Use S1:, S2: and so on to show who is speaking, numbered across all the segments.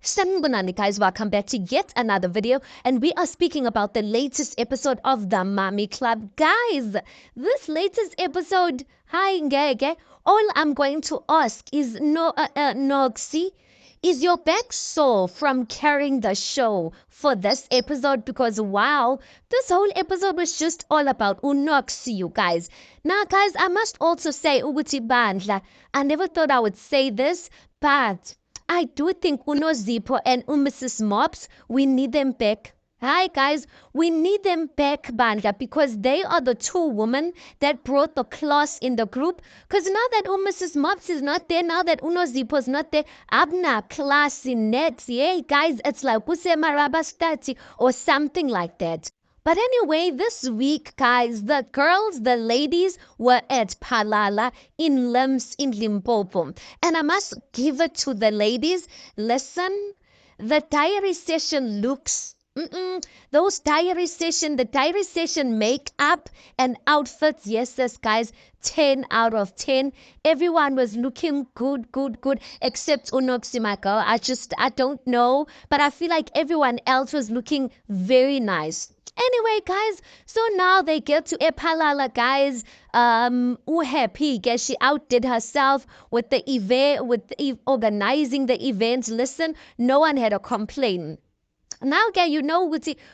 S1: Sanibonani guys, welcome back to yet another video, and we are speaking about the latest episode of the Mommy Club. Guys, this latest episode, hi ngeke, all I'm going to ask is Noksie, is your back sore from carrying the show for this episode? Because wow, this whole episode was just all about Noksie, you guys. Now guys, I must also say ukuthi bandla, I never thought I would say this, but I do think Zippo and Mrs. Mops, we need them back. Hi guys, we need them back, Bandla, because they are the two women that brought the class in the group. Because now that Mrs. Mops is not there, now that Zippo is not there, Abna class in net. Yeah, guys, it's like Marabastati or something like that. But anyway, this week, guys, the girls, the ladies were at Palala in Lims in Limpopo. And I must give it to the ladies. Listen, the diary session looks... the diary session makeup and outfits, yes, guys, 10 out of 10. Everyone was looking good, except Noksie, my girl. I don't know, but I feel like everyone else was looking very nice. Anyway, guys, so now they get to Epalala, guys. Happy, guess she outdid herself with the event, organizing the event. Listen, no one had a complaint. Now, guys, you know,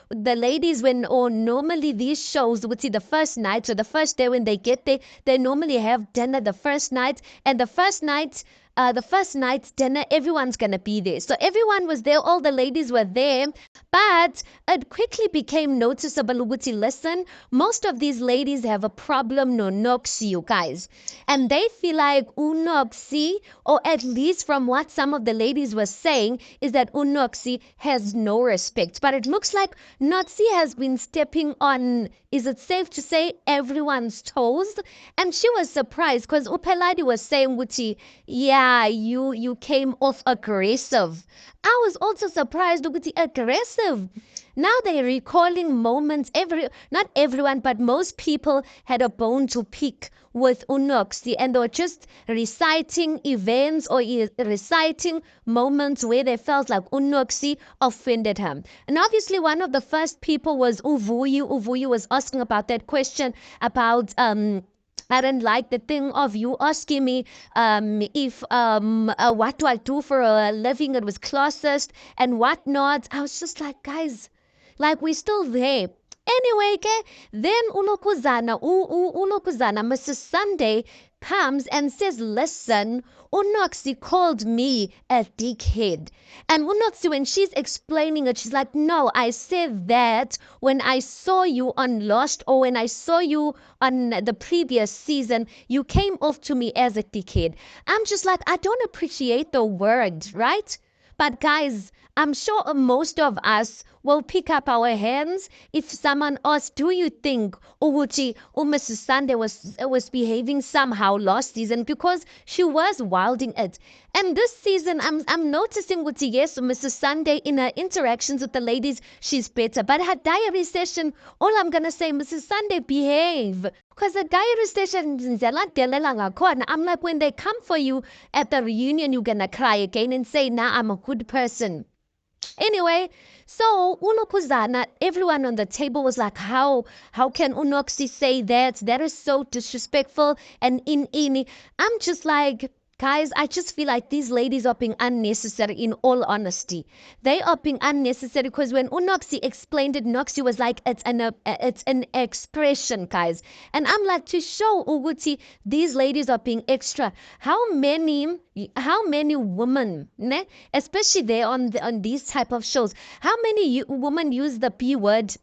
S1: the ladies, when normally these shows, the first night or the first day when they get there, they normally have dinner the first night, and the first night's dinner, everyone's gonna be there. So everyone was there, all the ladies were there, but it quickly became noticeable. Listen, most of these ladies have a problem, no Noksie, you guys, and they feel like Noksie, or at least from what some of the ladies were saying, is that Noksie has no respect. But it looks like Noksie has been stepping on, is it safe to say, everyone's toes? And she was surprised because Upeladi was saying, yeah, you came off aggressive. I was also surprised with the aggressive. Now they're recalling moments. Not everyone, but most people had a bone to pick with Noksie, and they were just reciting events or reciting moments where they felt like Noksie offended him. And obviously one of the first people was Uvuyu. Uvuyu was asking about that question about I didn't like the thing of you asking me if what do I do for a living. It was classist and whatnot. I was just like, guys, like we're still there. Anyway, then Unokuzana, Mrs. Sunday comes and says, listen, Noksie called me a dickhead. And Noksie, when she's explaining it, she's like, no, I said that when I saw you on Lost, or when I saw you on the previous season, you came off to me as a dickhead. I'm just like, I don't appreciate the word, right? But guys, I'm sure most of us will pick up our hands if someone asks, do you think Mrs. Sunday was behaving somehow last season? Because she was wilding it. And this season, I'm noticing yes, Mrs. Sunday, in her interactions with the ladies, she's better. But her diary session, all I'm going to say, Mrs. Sunday, behave. Because the diary session, I'm like, when they come for you at the reunion, you're going to cry again and say, nah, I'm a good person. Anyway, so Unokuzana, everyone on the table was like, how can Noksie say that? That is so disrespectful and in. I'm just like, guys, I just feel like these ladies are being unnecessary, in all honesty. They are being unnecessary because when Noksie explained it, Noksie was like, it's an expression, guys. And I'm like, to show Uguti, these ladies are being extra. How many women, ne? Especially there on these type of shows, how many women use the P word?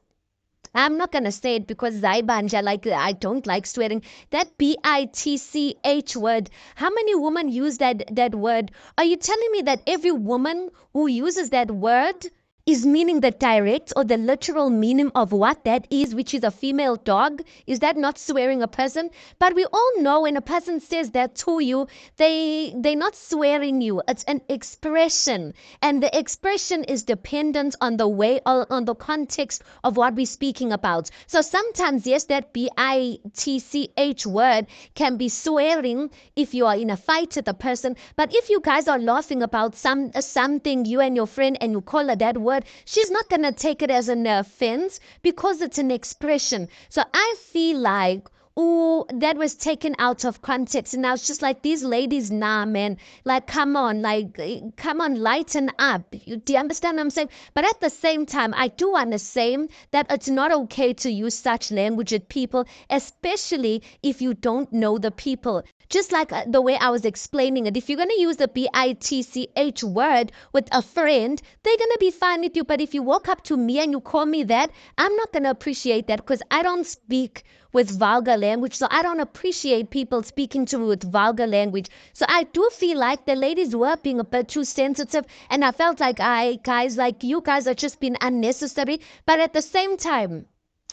S1: I'm not going to say it because Zaibanja, like, I don't like swearing. That bitch word. How many women use that word? Are you telling me that every woman who uses that word is meaning the direct or the literal meaning of what that is, which is a female dog? Is that not swearing a person? But we all know when a person says that to you, they're not swearing you. It's an expression, and the expression is dependent on the way or on the context of what we're speaking about. So sometimes, yes, that bitch word can be swearing if you are in a fight with a person. But if you guys are laughing about something, you and your friend, and you call her that word, she's not gonna take it as an offense because it's an expression. So I feel like, oh, that was taken out of context. And I was just like, these ladies, nah, man. Like, come on, lighten up. Do you understand what I'm saying? But at the same time, I do want to say that it's not okay to use such language with people, especially if you don't know the people. Just like the way I was explaining it, if you're going to use the bitch word with a friend, they're going to be fine with you. But if you walk up to me and you call me that, I'm not going to appreciate that because I don't speak with vulgar language. So I don't appreciate people speaking to me with vulgar language. So I do feel like the ladies were being a bit too sensitive. And I felt like you guys are just being unnecessary. But at the same time,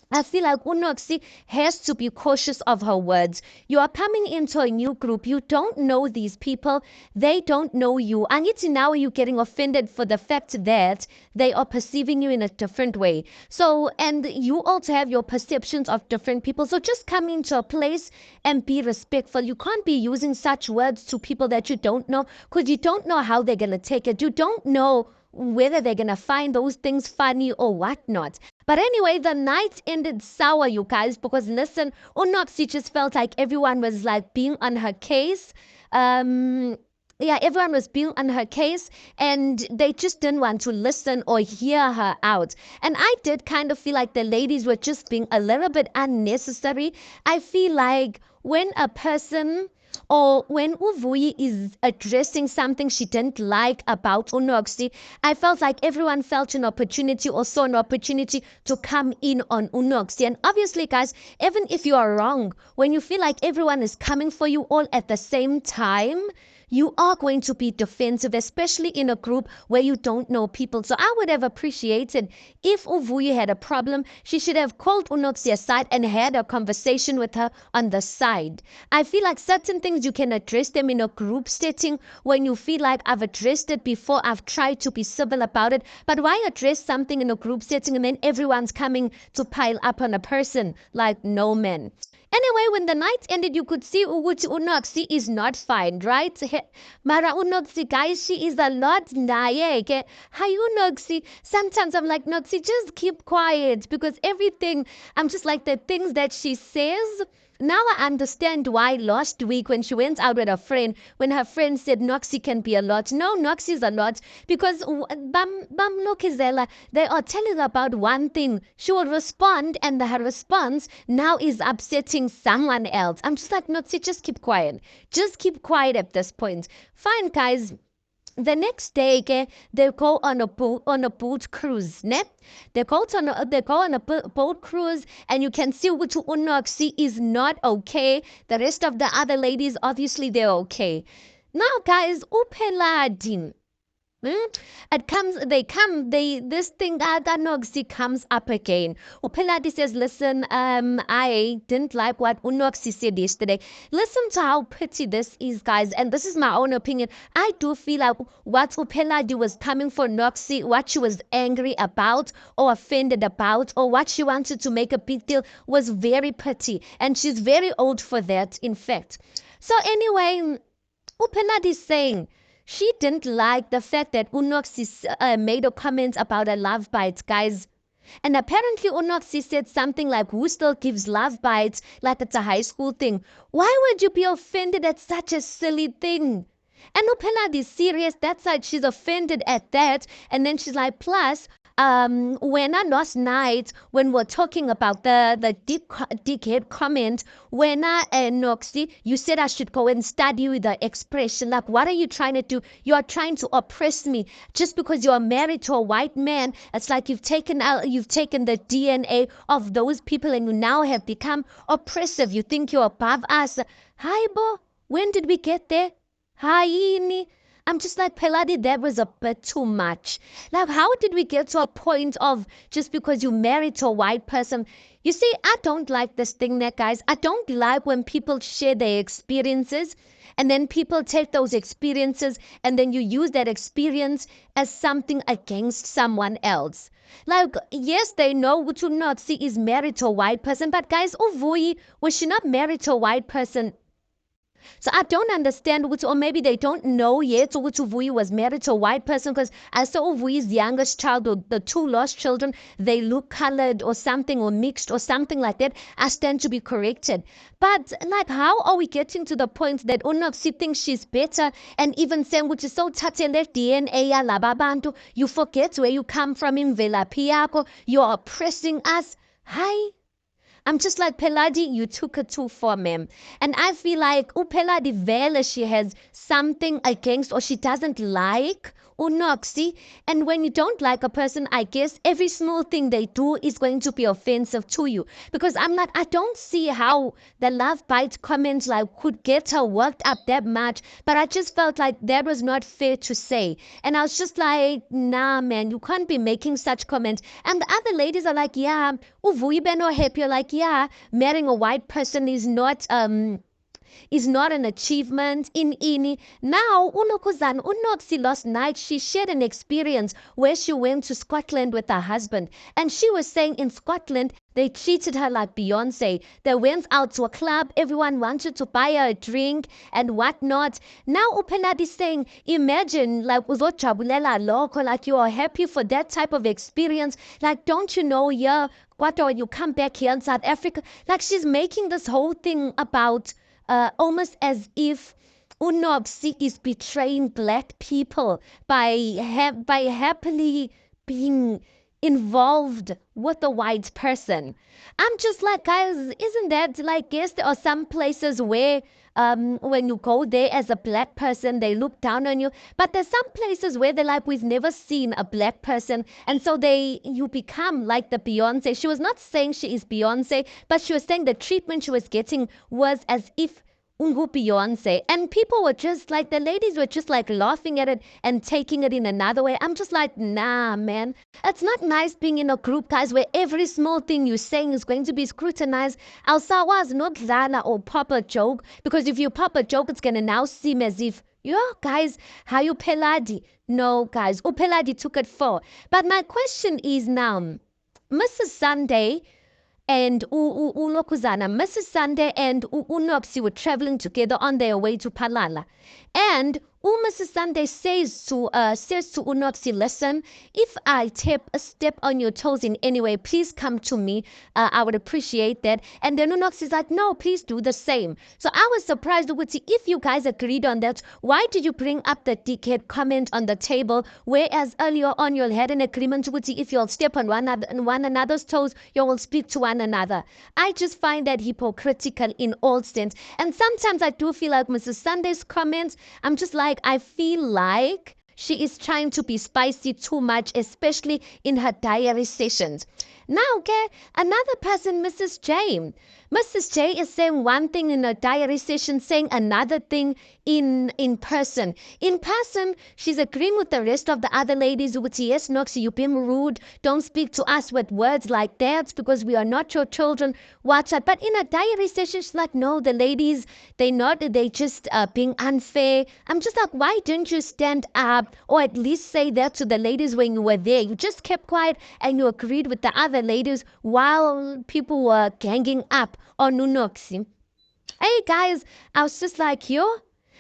S1: I feel like Noksie has to be cautious of her words. You are coming into a new group. You don't know these people. They don't know you. And yet now you're getting offended for the fact that they are perceiving you in a different way. So, and you also have your perceptions of different people. So just come into a place and be respectful. You can't be using such words to people that you don't know because you don't know how they're going to take it. You don't know whether they're going to find those things funny or whatnot. But anyway, the night ended sour, you guys, because listen, Noksie just felt like everyone was like being on her case. Yeah, everyone was being on her case and they just didn't want to listen or hear her out. And I did kind of feel like the ladies were just being a little bit unnecessary. I feel like when a person or when Uvuyi is addressing something she didn't like about Noksie, I felt like everyone felt an opportunity or saw an opportunity to come in on Noksie. And obviously, guys, even if you are wrong, when you feel like everyone is coming for you all at the same time, you are going to be defensive, especially in a group where you don't know people. So I would have appreciated if Uvuyi had a problem, she should have called Noksie aside and had a conversation with her on the side. I feel like certain things you can address them in a group setting when you feel like I've addressed it before, I've tried to be civil about it. But why address something in a group setting and then everyone's coming to pile up on a person? Like, no, man. Anyway, when the night ended, you could see ukuthi Noksie is not fine, right? Mara Noksie, guys, she is a lot naye. Hi, Noksie. Sometimes I'm like, Noksie, just keep quiet because everything, I'm just like the things that she says. Now I understand why last week when she went out with a friend, when her friend said Noksie can be a lot. No, Noksie is a lot because Bam Nokizela, they are telling her about one thing. She will respond and her response now is upsetting someone else. I'm just like, Noksie, just keep quiet. Just keep quiet at this point. Fine, guys. The next day, they go on a boat cruise, ne? They go on a boat cruise, and you can see which Noksie is not okay. The rest of the other ladies, obviously, they're okay. Now, guys, Upeladi. This thing that Noksie comes up again. Upeladi says, listen, I didn't like what Noksie said yesterday. Listen to how petty this is, guys, and this is my own opinion. I do feel like what Upeladi was coming for Noksie, what she was angry about or offended about or what she wanted to make a big deal was very petty, and she's very old for that, in fact. So anyway, Upeladi is saying, she didn't like the fact that Noksie made a comment about a love bite, guys. And apparently Noksie said something like, who still gives love bites like it's a high school thing? Why would you be offended at such a silly thing? And Upeladi is serious. That's like she's offended at that. And then she's like, plus, when last night when we're talking about the dickhead comment, when Noksie, you said I should go and study the expression. Like, what are you trying to do? You are trying to oppress me just because you are married to a white man. It's like you've taken the DNA of those people and you now have become oppressive. You think you're above us. Hi, bo. When did we get there? Hi, I'm just like, Peladi, that was a bit too much. Like, how did we get to a point of just because you married to a white person? You see, I don't like this thing there, guys. I don't like when people share their experiences and then people take those experiences and then you use that experience as something against someone else. Like, yes, they know Noksie is married to a white person, but guys, Uvuyi, was she not married to a white person? So I don't understand which, or maybe they don't know yet which Uvuyi was married to a white person because I saw Uvuyi's youngest child, or the two lost children, they look colored or something or mixed or something like that. I stand to be corrected. But like, how are we getting to the point that Unoksi thinks she's better and even saying which is so tatele DNA ya lababantu, you forget where you come from in Velapiyako, you're oppressing us. Hi. I'm just like, Peladi, you took it too far, ma'am. And I feel like, Peladi Vela, she has something against or she doesn't like Noksie. And when you don't like a person, I guess every small thing they do is going to be offensive to you. Because I don't see how the love bite comment like could get her worked up that much. But I just felt like that was not fair to say. And I was just like, nah, man, you can't be making such comments. And the other ladies are like, yeah, Uvuyi beno happy. You're like, yeah, marrying a white person is not an achievement in ini. Now, Unokuzan, Unoksi last night, she shared an experience where she went to Scotland with her husband. And she was saying in Scotland, they treated her like Beyonce. They went out to a club, everyone wanted to buy her a drink and whatnot. Now Upeladi is saying, imagine like uzojabulela loco, like you are happy for that type of experience. Like, don't you know, yeah, what or you come back here in South Africa? Like she's making this whole thing about almost as if Unoksie is betraying black people by happily being involved with a white person. I'm just like, guys, isn't that like, yes, there are some places where when you go there as a black person, they look down on you. But there's some places where they're like, we've never seen a black person. And so you become like the Beyonce. She was not saying she is Beyonce, but she was saying the treatment she was getting was as if Ungu Beyonce. And people were just like, the ladies were just like laughing at it and taking it in another way. I'm just like, nah, man. It's not nice being in a group, guys, where every small thing you're saying is going to be scrutinized. Alsawas not Lana or pop a joke, because if you pop a joke, it's going to now seem as if, yo, guys, how you Peladi? No, guys, Peladi took it for. But my question is now, Mrs. Sunday, and Ulokuzana, Mrs. Sunday and Noksie were traveling together on their way to Palala. And Mrs. Sunday says to Noksie, listen, if I step on your toes in any way, please come to me. I would appreciate that. And then Noksie's like, no, please do the same. So I was surprised, Uguti, if you guys agreed on that, why did you bring up the dickhead comment on the table? Whereas earlier on you had an agreement, Uguti, if you'll step on one another's toes, you will speak to one another. I just find that hypocritical in all sense. And sometimes I do feel like Mrs. Sunday's comments, I'm just like, I feel like she is trying to be spicy too much, especially in her diary sessions. Now, okay, another person, Mrs. J. Mrs. J is saying one thing in her diary session, saying another thing in person. In person, she's agreeing with the rest of the other ladies who would say, yes, Noksie, you're being rude. Don't speak to us with words like that because we are not your children. Watch out. But in a diary session, she's like, no, the ladies, they just being unfair. I'm just like, why didn't you stand up or at least say that to the ladies when you were there? You just kept quiet and you agreed with the other ladies while people were ganging up on Noksie. Hey guys, I was just like, yo,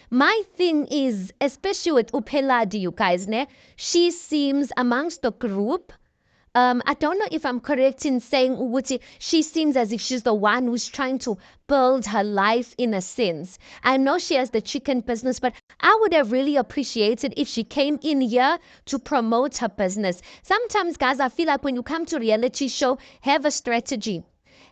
S1: my thing is, especially with Upeladi, you guys, ne? She seems amongst the group. I don't know if I'm correct in saying Uguti, she seems as if she's the one who's trying to build her life in a sense. I know she has the chicken business, but I would have really appreciated if she came in here to promote her business. Sometimes, guys, I feel like when you come to reality show, have a strategy.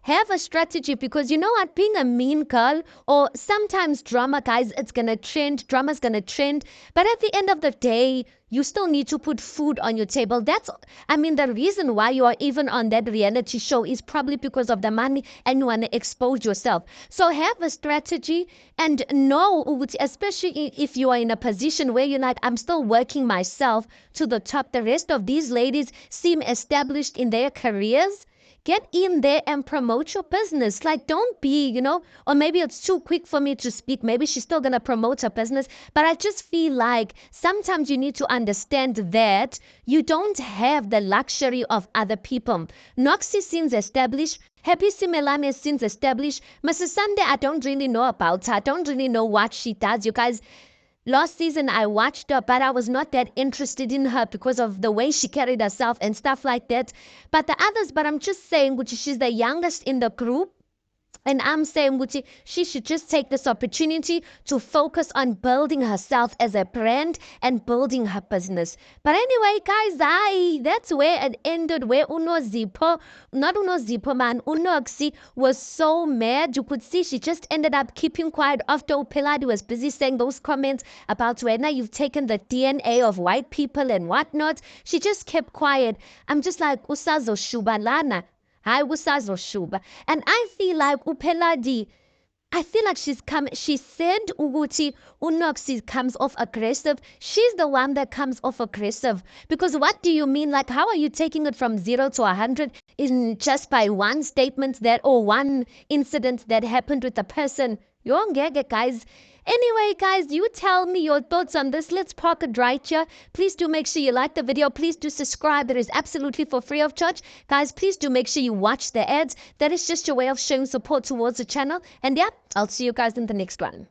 S1: Have a strategy because you know what, being a mean girl or sometimes drama, guys, it's gonna trend, drama's gonna trend, but at the end of the day, you still need to put food on your table. The reason why you are even on that reality show is probably because of the money and you want to expose yourself. So have a strategy and know, especially if you are in a position where you're like, I'm still working myself to the top. The rest of these ladies seem established in their careers. Get in there and promote your business. Like, don't be, or maybe it's too quick for me to speak. Maybe she's still going to promote her business. But I just feel like sometimes you need to understand that you don't have the luxury of other people. Noksie seems established. Happy Simelane seems established. Mrs. Sunday, I don't really know about her. I don't really know what she does. You guys, last season I watched her, but I was not that interested in her because of the way she carried herself and stuff like that. But the others, but I'm just saying, which she's the youngest in the group. And I'm saying, Gucci, she should just take this opportunity to focus on building herself as a brand and building her business. But anyway, guys, that's where it ended, where Noksie was so mad. You could see she just ended up keeping quiet after Upeladi was busy saying those comments about whether you've taken the DNA of white people and whatnot. She just kept quiet. I'm just like, usazo shubalana. Hayi kusazoshuba. And I feel like Upeladi, I feel like she said ukuthi uNoksie comes off aggressive. She's the one that comes off aggressive. Because what do you mean? Like, how are you taking it from 0 to 100 in just by one statement or one incident that happened with a person? You don't get it, guys. Anyway, guys, you tell me your thoughts on this. Let's park it right here. Please do make sure you like the video. Please do subscribe. That is absolutely for free of charge. Guys, please do make sure you watch the ads. That is just your way of showing support towards the channel. And yeah, I'll see you guys in the next one.